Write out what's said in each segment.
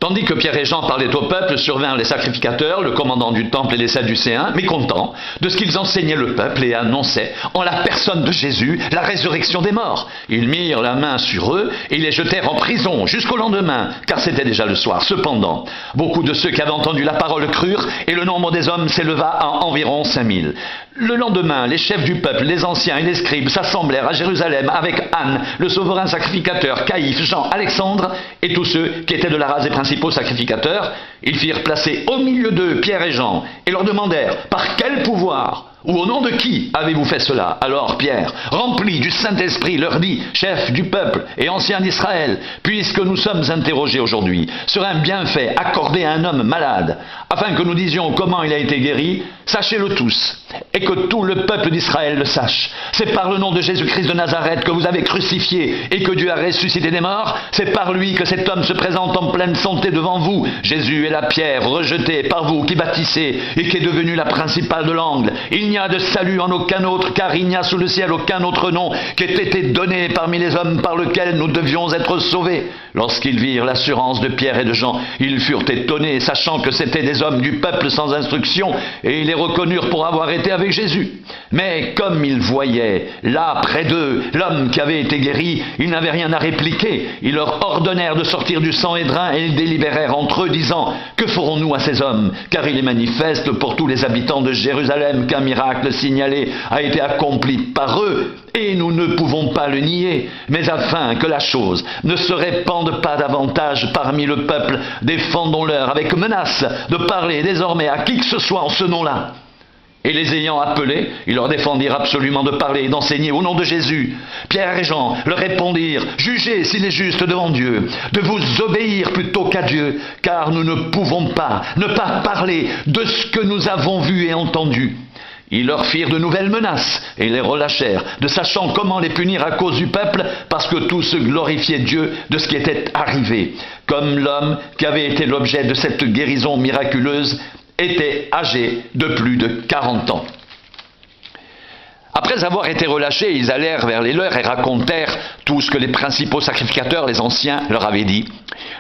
Tandis que Pierre et Jean parlaient au peuple, survinrent les sacrificateurs, le commandant du temple et les Sadducéens, mécontents de ce qu'ils enseignaient le peuple et annonçaient, en la personne de Jésus, la résurrection des morts. Ils mirent la main sur eux et les jetèrent en prison jusqu'au lendemain, car c'était déjà le soir. Cependant, beaucoup de ceux qui avaient entendu la parole crurent, et le nombre des hommes s'éleva à environ 5000. Le lendemain, les chefs du peuple, les anciens et les scribes s'assemblèrent à Jérusalem avec Anne, le souverain sacrificateur, Caïphe, Jean, Alexandre et tous ceux qui étaient de la race des principaux sacrificateurs. Ils firent placer au milieu d'eux Pierre et Jean et leur demandèrent « Par quel pouvoir ou au nom de qui avez-vous fait cela ?» Alors Pierre, rempli du Saint-Esprit, leur dit « Chef du peuple et ancien d'Israël, puisque nous sommes interrogés aujourd'hui sur un bienfait accordé à un homme malade, afin que nous disions comment il a été guéri, sachez-le tous, et que tout le peuple d'Israël le sache. C'est par le nom de Jésus-Christ de Nazareth que vous avez crucifié et que Dieu a ressuscité des morts. C'est par lui que cet homme se présente en pleine santé devant vous. Jésus est la pierre rejetée par vous qui bâtissez et qui est devenue la principale de l'angle. Il n'y a de salut en aucun autre, car il n'y a sous le ciel aucun autre nom qui ait été donné parmi les hommes par lequel nous devions être sauvés. » Lorsqu'ils virent l'assurance de Pierre et de Jean, ils furent étonnés, sachant que c'étaient des hommes du peuple sans instruction, et ils les reconnurent pour avoir été avec Jésus. Mais comme ils voyaient là près d'eux l'homme qui avait été guéri, ils n'avaient rien à répliquer. Ils leur ordonnèrent de sortir du Sanhédrin et ils délibérèrent entre eux, disant « Que ferons-nous à ces hommes ? Car il est manifeste pour tous les habitants de Jérusalem qu'un miracle signalé a été accompli par eux, et nous ne pouvons pas le nier. Mais afin que la chose ne se répande pas davantage parmi le peuple, défendons-leur avec menace de parler désormais à qui que ce soit en ce nom-là. » Et les ayant appelés, ils leur défendirent absolument de parler et d'enseigner au nom de Jésus. Pierre et Jean leur répondirent « Jugez s'il est juste devant Dieu, de vous obéir plutôt qu'à Dieu, car nous ne pouvons pas ne pas parler de ce que nous avons vu et entendu. » Ils leur firent de nouvelles menaces et les relâchèrent, ne sachant comment les punir à cause du peuple, parce que tous glorifiaient Dieu de ce qui était arrivé. Comme l'homme qui avait été l'objet de cette guérison miraculeuse était âgé de plus de 40 ans. Après avoir été relâchés, ils allèrent vers les leurs et racontèrent tout ce que les principaux sacrificateurs, les anciens, leur avaient dit.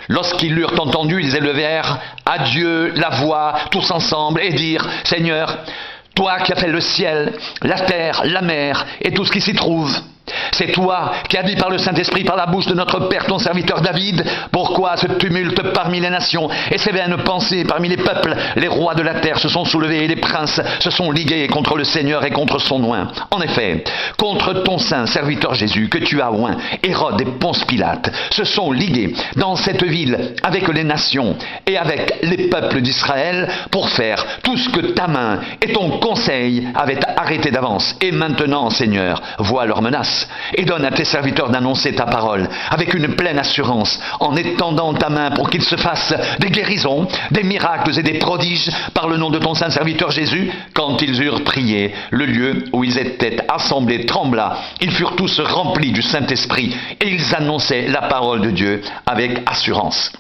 Lorsqu'ils l'eurent entendu, ils élevèrent à Dieu la voix tous ensemble et dirent « Seigneur, toi qui as fait le ciel, la terre, la mer et tout ce qui s'y trouve, c'est toi qui as dit par le Saint-Esprit, par la bouche de notre Père, ton serviteur David, pourquoi ce tumulte parmi les nations et ces vaines pensées parmi les peuples? Les rois de la terre se sont soulevés et les princes se sont ligués contre le Seigneur et contre son oint. En effet, contre ton saint serviteur Jésus que tu as oint, Hérode et Ponce Pilate se sont ligués dans cette ville avec les nations et avec les peuples d'Israël pour faire tout ce que ta main et ton conseil avaient arrêté d'avance. Et maintenant, Seigneur, vois leurs menaces et donne à tes serviteurs d'annoncer ta parole avec une pleine assurance en étendant ta main pour qu'il se fasse des guérisons, des miracles et des prodiges par le nom de ton saint serviteur Jésus. » Quand ils eurent prié, le lieu où ils étaient assemblés trembla. Ils furent tous remplis du Saint-Esprit et ils annonçaient la parole de Dieu avec assurance.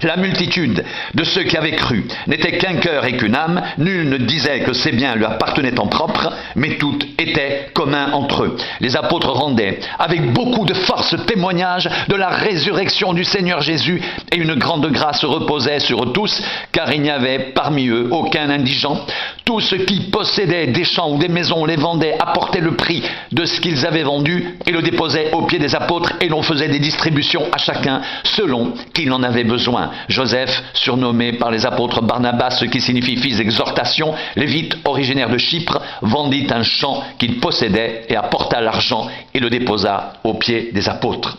La multitude de ceux qui avaient cru n'était qu'un cœur et qu'une âme. Nul ne disait que ses biens lui appartenaient en propre, mais tout était commun entre eux. Les apôtres rendaient avec beaucoup de force témoignage de la résurrection du Seigneur Jésus, et une grande grâce reposait sur eux tous, car il n'y avait parmi eux aucun indigent. Tous ceux qui possédaient des champs ou des maisons les vendaient, apportaient le prix de ce qu'ils avaient vendu et le déposaient aux pieds des apôtres, et l'on faisait des distributions à chacun selon qu'il en avait besoin. Joseph, surnommé par les apôtres Barnabas, ce qui signifie fils d'exhortation, lévite originaire de Chypre, vendit un champ qu'il possédait et apporta l'argent et le déposa aux pieds des apôtres.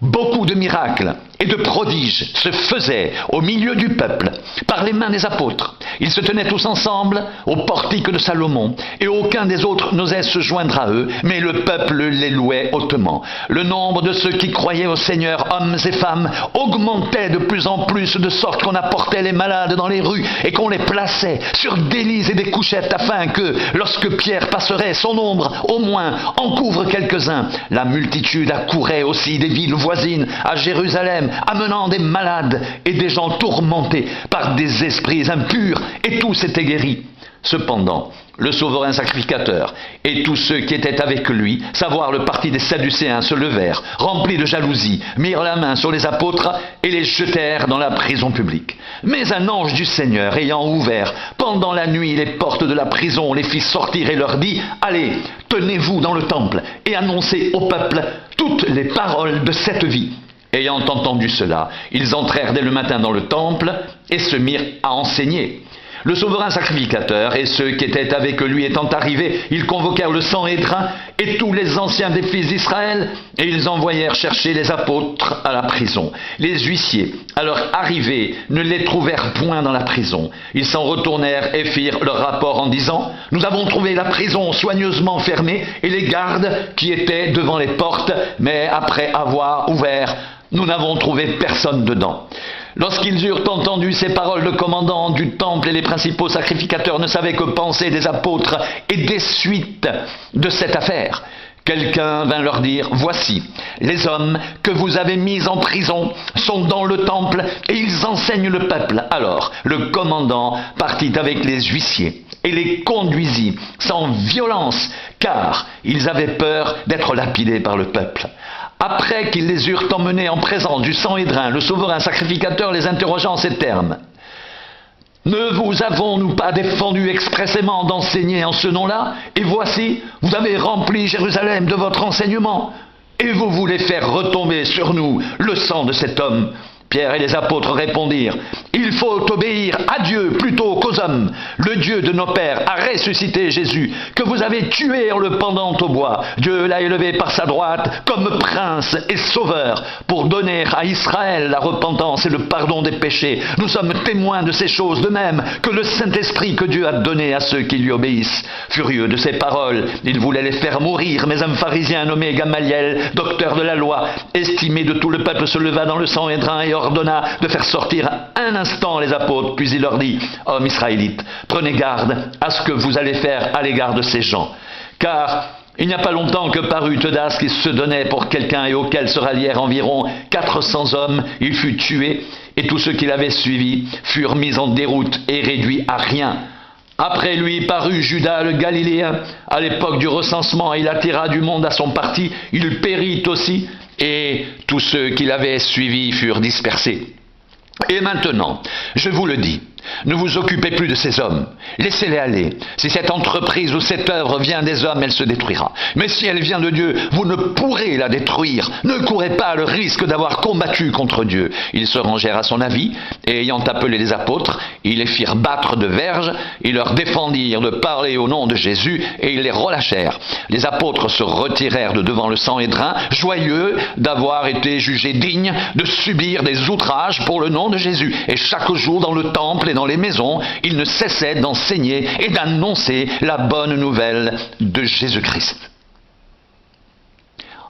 Beaucoup de miracles et de prodiges se faisaient au milieu du peuple par les mains des apôtres. Ils se tenaient tous ensemble au portique de Salomon, et aucun des autres n'osait se joindre à eux, mais le peuple les louait hautement. Le nombre de ceux qui croyaient au Seigneur, hommes et femmes, augmentait de plus en plus, de sorte qu'on apportait les malades dans les rues et qu'on les plaçait sur des lits et des couchettes, afin que, lorsque Pierre passerait, son ombre, au moins, en couvre quelques-uns. La multitude accourait aussi des villes voisines à Jérusalem, amenant des malades et des gens tourmentés par des esprits impurs, et tous étaient guéris. Cependant, le souverain sacrificateur et tous ceux qui étaient avec lui, savoir le parti des Sadducéens, se levèrent, remplis de jalousie, mirent la main sur les apôtres et les jetèrent dans la prison publique. Mais un ange du Seigneur, ayant ouvert pendant la nuit les portes de la prison, les fit sortir et leur dit: « Allez, tenez-vous dans le temple et annoncez au peuple toutes les paroles de cette vie. » Ayant entendu cela, ils entrèrent dès le matin dans le temple et se mirent à enseigner. Le souverain sacrificateur et ceux qui étaient avec lui étant arrivés, ils convoquèrent le Sanhédrin et tous les anciens des fils d'Israël, et ils envoyèrent chercher les apôtres à la prison. Les huissiers, à leur arrivée, ne les trouvèrent point dans la prison. Ils s'en retournèrent et firent leur rapport en disant: « Nous avons trouvé la prison soigneusement fermée et les gardes qui étaient devant les portes, mais après avoir ouvert, nous n'avons trouvé personne dedans. » Lorsqu'ils eurent entendu ces paroles, le commandant du temple et les principaux sacrificateurs ne savaient que penser des apôtres et des suites de cette affaire. Quelqu'un vint leur dire: « Voici, les hommes que vous avez mis en prison sont dans le temple et ils enseignent le peuple. » Alors le commandant partit avec les huissiers et les conduisit sans violence, car ils avaient peur d'être lapidés par le peuple. Après qu'ils les eurent emmenés en présence du Sanhédrin, le souverain sacrificateur les interrogea en ces termes: « Ne vous avons-nous pas défendu expressément d'enseigner en ce nom-là? Et voici, vous avez rempli Jérusalem de votre enseignement, et vous voulez faire retomber sur nous le sang de cet homme. » Pierre et les apôtres répondirent: « Il faut obéir à Dieu plutôt qu'aux hommes. Le Dieu de nos pères a ressuscité Jésus, que vous avez tué en le pendant au bois. Dieu l'a élevé par sa droite comme prince et sauveur, pour donner à Israël la repentance et le pardon des péchés. Nous sommes témoins de ces choses, de même que le Saint-Esprit que Dieu a donné à ceux qui lui obéissent. » Furieux de ces paroles, il voulait les faire mourir, mais un pharisien nommé Gamaliel, docteur de la loi, estimé de tout le peuple, se leva dans le Sanhédrin et ordonna de faire sortir un instant les apôtres, puis il leur dit: « Hommes israélites, prenez garde à ce que vous allez faire à l'égard de ces gens. Car il n'y a pas longtemps que parut Teudas qui se donnait pour quelqu'un et auquel se rallièrent environ 400 hommes. Il fut tué et tous ceux qui l'avaient suivi furent mis en déroute et réduits à rien. Après lui parut Judas le Galiléen. À l'époque du recensement, il attira du monde à son parti. Il périt aussi, et tous ceux qui l'avaient suivi furent dispersés. Et maintenant, je vous le dis, ne vous occupez plus de ces hommes. Laissez-les aller. Si cette entreprise ou cette œuvre vient des hommes, elle se détruira. Mais si elle vient de Dieu, vous ne pourrez la détruire. Ne courez pas le risque d'avoir combattu contre Dieu. » Ils se rangèrent à son avis, et ayant appelé les apôtres, ils les firent battre de verges, ils leur défendirent de parler au nom de Jésus, et ils les relâchèrent. Les apôtres se retirèrent de devant le Sanhédrin, joyeux d'avoir été jugés dignes de subir des outrages pour le nom de Jésus. Et chaque jour dans le temple et dans les maisons, ils ne cessaient d'enseigner et d'annoncer la bonne nouvelle de Jésus-Christ.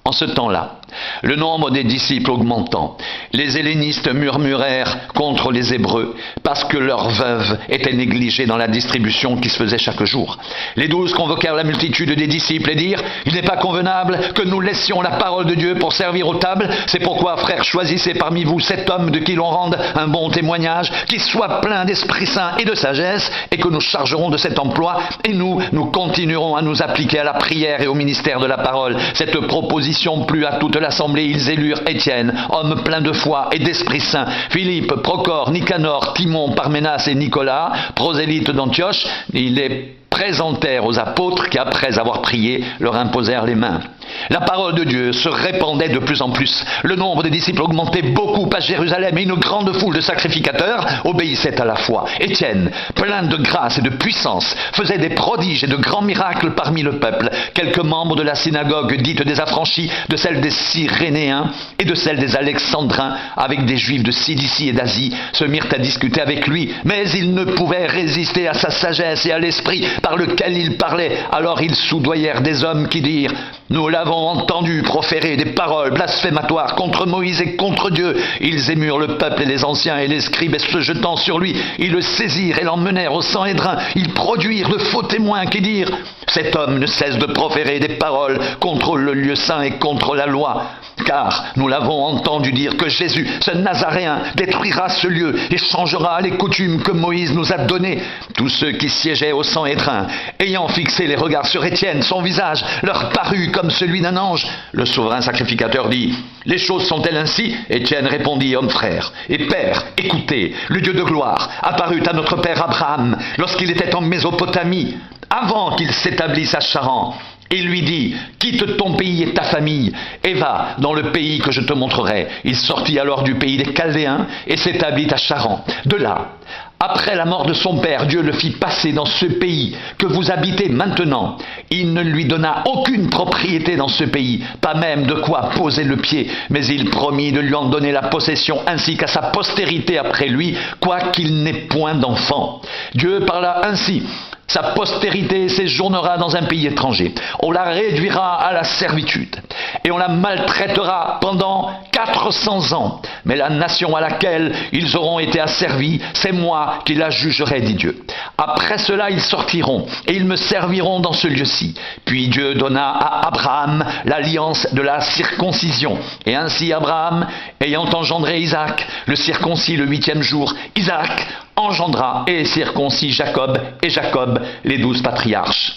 En ce temps-là, le nombre des disciples augmentant, les hellénistes murmurèrent contre les Hébreux parce que leurs veuves étaient négligées dans la distribution qui se faisait chaque jour. Les 12 convoquèrent la multitude des disciples et dirent: « Il n'est pas convenable que nous laissions la parole de Dieu pour servir aux tables. C'est pourquoi, frères, choisissez parmi vous 7 hommes de qui l'on rende un bon témoignage, qui soient pleins d'Esprit Saint et de sagesse, et que nous chargerons de cet emploi, et nous continuerons à nous appliquer à la prière et au ministère de la parole. » Cette proposition plut à toute l'assemblée. Ils élurent Étienne, homme plein de foi et d'Esprit Saint, Philippe, Procor, Nicanor, Timon, Parménas et Nicolas, prosélytes d'Antioche. Ils les présentèrent aux apôtres qui, après avoir prié, leur imposèrent les mains. La parole de Dieu se répandait de plus en plus. Le nombre des disciples augmentait beaucoup à Jérusalem et une grande foule de sacrificateurs obéissait à la foi. Étienne, plein de grâce et de puissance, faisait des prodiges et de grands miracles parmi le peuple. Quelques membres de la synagogue dite des affranchis, de celle des Cyrénéens et de celle des Alexandrins, avec des Juifs de Cilicie et d'Asie, se mirent à discuter avec lui. Mais ils ne pouvaient résister à sa sagesse et à l'esprit par lequel il parlait. Alors ils soudoyèrent des hommes qui dirent: Nous l'avons entendu proférer des paroles blasphématoires contre Moïse et contre Dieu. Ils émurent le peuple et les anciens et les scribes, et se jetant sur lui, ils le saisirent et l'emmenèrent au Sanhédrin. Ils produirent de faux témoins qui dirent: cet homme ne cesse de proférer des paroles contre le lieu saint et contre la loi. Car nous l'avons entendu dire que Jésus, ce Nazaréen, détruira ce lieu et changera les coutumes que Moïse nous a données. Tous ceux qui siégeaient au Sanhédrin, ayant fixé les regards sur Étienne, son visage leur parut comme celui d'un ange. Le souverain sacrificateur dit: les choses sont-elles ainsi? Étienne répondit: homme frère et père, écoutez, le Dieu de gloire apparut à notre père Abraham lorsqu'il était en Mésopotamie, avant qu'il s'établisse à Charan. Il lui dit: quitte ton pays et ta famille, et va dans le pays que je te montrerai. Il sortit alors du pays des Chaldéens et s'établit à Charan. De là, après la mort de son père, Dieu le fit passer dans ce pays que vous habitez maintenant. Il ne lui donna aucune propriété dans ce pays, pas même de quoi poser le pied, mais il promit de lui en donner la possession ainsi qu'à sa postérité après lui, quoiqu'il n'ait point d'enfant. Dieu parla ainsi: sa postérité séjournera dans un pays étranger. On la réduira à la servitude et on la maltraitera pendant 400 ans. Mais la nation à laquelle ils auront été asservis, c'est moi qui la jugerai, dit Dieu. Après cela, ils sortiront et ils me serviront dans ce lieu-ci. Puis Dieu donna à Abraham l'alliance de la circoncision. Et ainsi Abraham, ayant engendré Isaac, le circoncis le 8e jour, Isaac engendra et circoncis Jacob, et Jacob les 12 patriarches.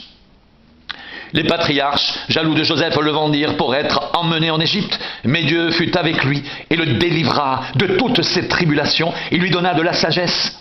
Les patriarches, jaloux de Joseph, le vendirent pour être emmenés en Égypte. Mais Dieu fut avec lui et le délivra de toutes ses tribulations. Il lui donna de la sagesse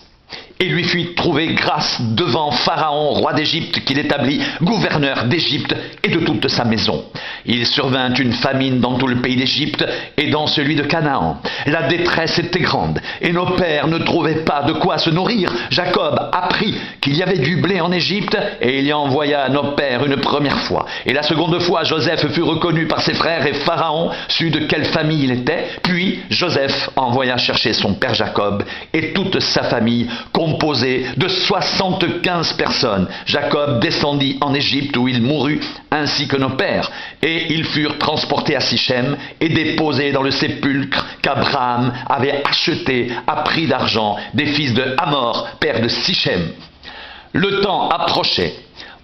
et lui fit trouver grâce devant Pharaon, roi d'Égypte, qu'il établit gouverneur d'Égypte et de toute sa maison. Il survint une famine dans tout le pays d'Égypte et dans celui de Canaan. La détresse était grande et nos pères ne trouvaient pas de quoi se nourrir. Jacob apprit qu'il y avait du blé en Égypte et il y envoya à nos pères une première fois. Et la seconde fois, Joseph fut reconnu par ses frères et Pharaon sut de quelle famille il était. Puis Joseph envoya chercher son père Jacob et toute sa famille, composé de 75 personnes. Jacob descendit en Égypte où il mourut, ainsi que nos pères, et ils furent transportés à Sichem et déposés dans le sépulcre qu'Abraham avait acheté à prix d'argent des fils de Hamor, père de Sichem. Le temps approchait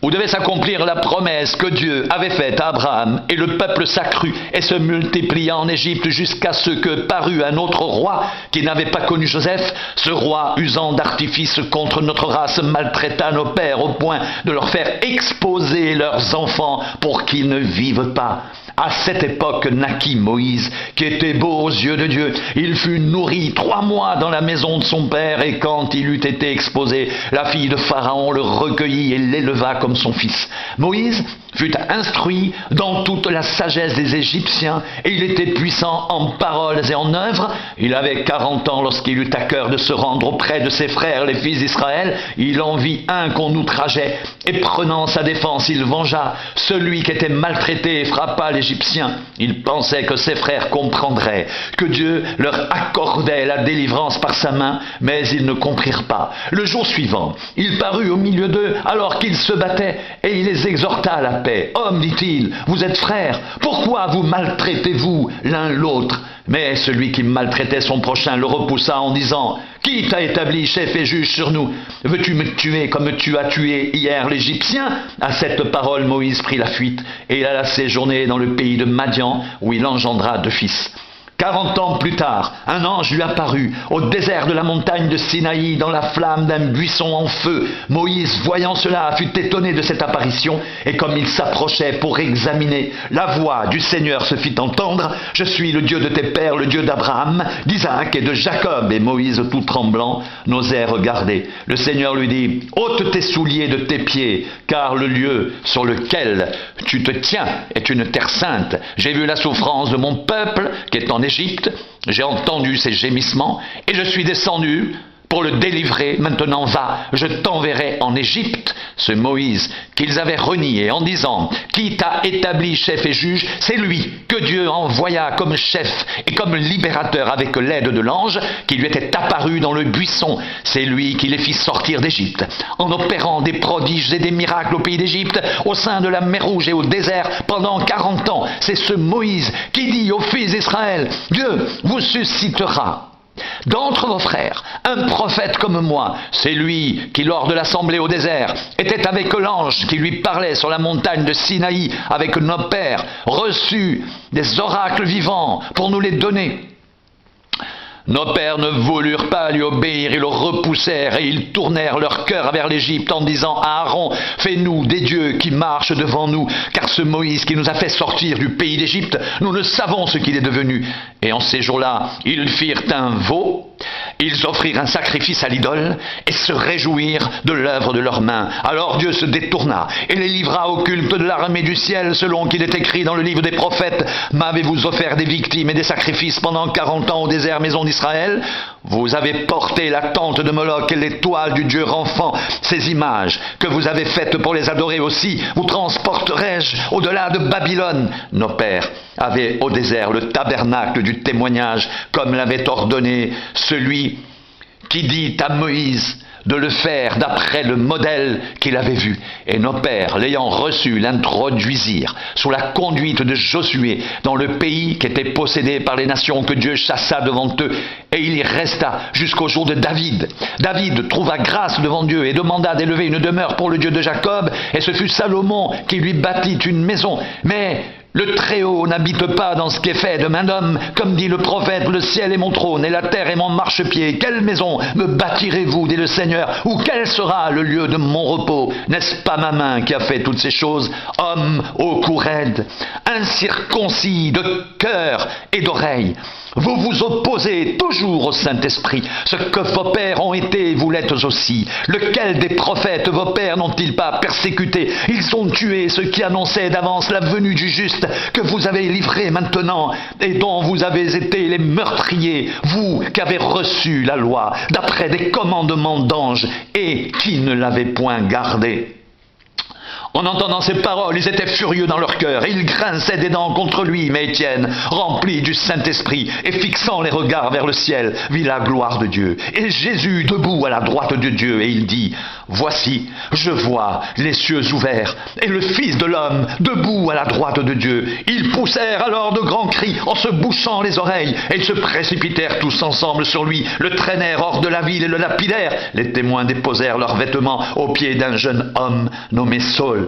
où devait s'accomplir la promesse que Dieu avait faite à Abraham, et le peuple s'accrut et se multiplia en Égypte jusqu'à ce que parut un autre roi qui n'avait pas connu Joseph. Ce roi, usant d'artifice contre notre race, maltraita nos pères au point de leur faire exposer leurs enfants pour qu'ils ne vivent pas. À cette époque naquit Moïse, qui était beau aux yeux de Dieu. Il fut nourri 3 mois dans la maison de son père, et quand il eut été exposé, la fille de Pharaon le recueillit et l'éleva comme son fils. Moïse fut instruit dans toute la sagesse des Égyptiens, et il était puissant en paroles et en œuvres. Il avait 40 ans lorsqu'il eut à cœur de se rendre auprès de ses frères, les fils d'Israël. Il en vit un qu'on outrageait, et prenant sa défense, il vengea celui qui était maltraité et frappa l'Égyptien. Il pensait que ses frères comprendraient, que Dieu leur accordait la délivrance par sa main, mais ils ne comprirent pas. Le jour suivant, il parut au milieu d'eux alors qu'ils se battaient, et il les exhorta à la paix. « Hommes, dit-il, vous êtes frères, pourquoi vous maltraitez-vous l'un l'autre ?» Mais celui qui maltraitait son prochain le repoussa en disant: « Qui t'a établi chef et juge sur nous? Veux-tu me tuer comme tu as tué hier l'Égyptien ?» À cette parole, Moïse prit la fuite, et il alla séjourner dans le pays de Madian, où il engendra 2 fils. 40 ans plus tard, un ange lui apparut au désert de la montagne de Sinaï dans la flamme d'un buisson en feu. Moïse, voyant cela, fut étonné de cette apparition, et comme il s'approchait pour examiner, la voix du Seigneur se fit entendre: « Je suis le Dieu de tes pères, le Dieu d'Abraham, d'Isaac et de Jacob. » Et Moïse, tout tremblant, n'osait regarder. Le Seigneur lui dit: « Ôte tes souliers de tes pieds, car le lieu sur lequel tu te tiens est une terre sainte. J'ai vu la souffrance de mon peuple qui est en Égypte, j'ai entendu ses gémissements, et je suis descendu pour le délivrer. Maintenant va, je t'enverrai en Égypte. Ce Moïse qu'ils avaient renié en disant, qui t'a établi chef et juge, c'est lui que Dieu envoya comme chef et comme libérateur avec l'aide de l'ange qui lui était apparu dans le buisson. C'est lui qui les fit sortir d'Égypte, en opérant des prodiges et des miracles au pays d'Égypte, au sein de la mer Rouge et au désert pendant 40 ans. C'est ce Moïse qui dit aux fils d'Israël, Dieu vous suscitera d'entre vos frères un prophète comme moi. C'est lui qui, lors de l'assemblée au désert, était avec l'ange qui lui parlait sur la montagne de Sinaï avec nos pères, reçut des oracles vivants pour nous les donner. Nos pères ne voulurent pas lui obéir, ils le repoussèrent et ils tournèrent leur cœur vers l'Égypte en disant à Aaron, fais-nous des dieux qui marchent devant nous, car ce Moïse qui nous a fait sortir du pays d'Égypte, nous ne savons ce qu'il est devenu. Et en ces jours-là, ils firent un veau, ils offrirent un sacrifice à l'idole et se réjouirent de l'œuvre de leurs mains. Alors Dieu se détourna et les livra au culte de l'armée du ciel, selon qu'il est écrit dans le livre des prophètes, m'avez-vous offert des victimes et des sacrifices pendant 40 ans au désert, maison d'Israël? Vous avez porté la tente de Moloch et l'étoile du dieu Renfant, ces images que vous avez faites pour les adorer aussi, vous transporterai-je au-delà de Babylone? Nos pères avaient au désert le tabernacle du témoignage, comme l'avait ordonné celui qui dit à Moïse de le faire d'après le modèle qu'il avait vu. Et nos pères, l'ayant reçu, l'introduisirent sous la conduite de Josué dans le pays qui était possédé par les nations que Dieu chassa devant eux. Et il y resta jusqu'au jour de David. David trouva grâce devant Dieu et demanda d'élever une demeure pour le Dieu de Jacob. Et ce fut Salomon qui lui bâtit une maison. Mais le Très-Haut n'habite pas dans ce qui est fait de main d'homme, comme dit le prophète, le ciel est mon trône et la terre est mon marchepied. Quelle maison me bâtirez-vous, dit le Seigneur, ou quel sera le lieu de mon repos? N'est-ce pas ma main qui a fait toutes ces choses? Homme au cou raide, incirconcis de cœur et d'oreille, vous vous opposez toujours au Saint-Esprit. Ce que vos pères ont été, vous l'êtes aussi. Lequel des prophètes vos pères n'ont-ils pas persécuté? Ils ont tué ceux qui annonçaient d'avance la venue du juste, que vous avez livré maintenant, et dont vous avez été les meurtriers, vous qui avez reçu la loi, d'après des commandements d'anges, et qui ne l'avez point gardée. En entendant ces paroles, ils étaient furieux dans leur cœur, et ils grinçaient des dents contre lui. Mais Étienne, rempli du Saint-Esprit, et fixant les regards vers le ciel, vit la gloire de Dieu, et Jésus debout à la droite de Dieu, et il dit, voici, je vois les cieux ouverts, et le Fils de l'homme debout à la droite de Dieu. Ils poussèrent alors de grands cris, en se bouchant les oreilles, et ils se précipitèrent tous ensemble sur lui, le traînèrent hors de la ville et le lapidèrent. Les témoins déposèrent leurs vêtements aux pieds d'un jeune homme nommé Saul.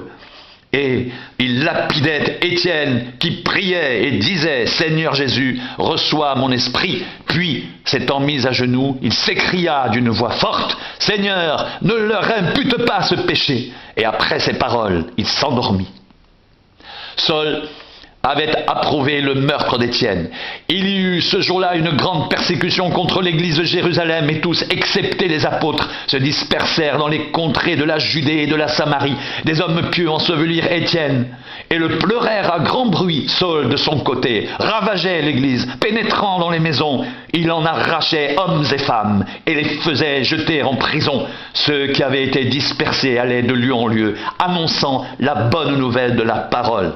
Et il lapidait Étienne qui priait et disait, Seigneur Jésus, reçois mon esprit. Puis, s'étant mis à genoux, il s'écria d'une voix forte, Seigneur, ne leur impute pas ce péché. Et après ces paroles, il s'endormit. Saul avait approuvé le meurtre d'Étienne. Il y eut ce jour-là une grande persécution contre l'église de Jérusalem, et tous, excepté les apôtres, se dispersèrent dans les contrées de la Judée et de la Samarie. Des hommes pieux ensevelirent Étienne et le pleurèrent à grand bruit. Saul, de son côté, ravageait l'église, pénétrant dans les maisons. Il en arrachait hommes et femmes et les faisait jeter en prison. Ceux qui avaient été dispersés allaient de lieu en lieu, annonçant la bonne nouvelle de la parole.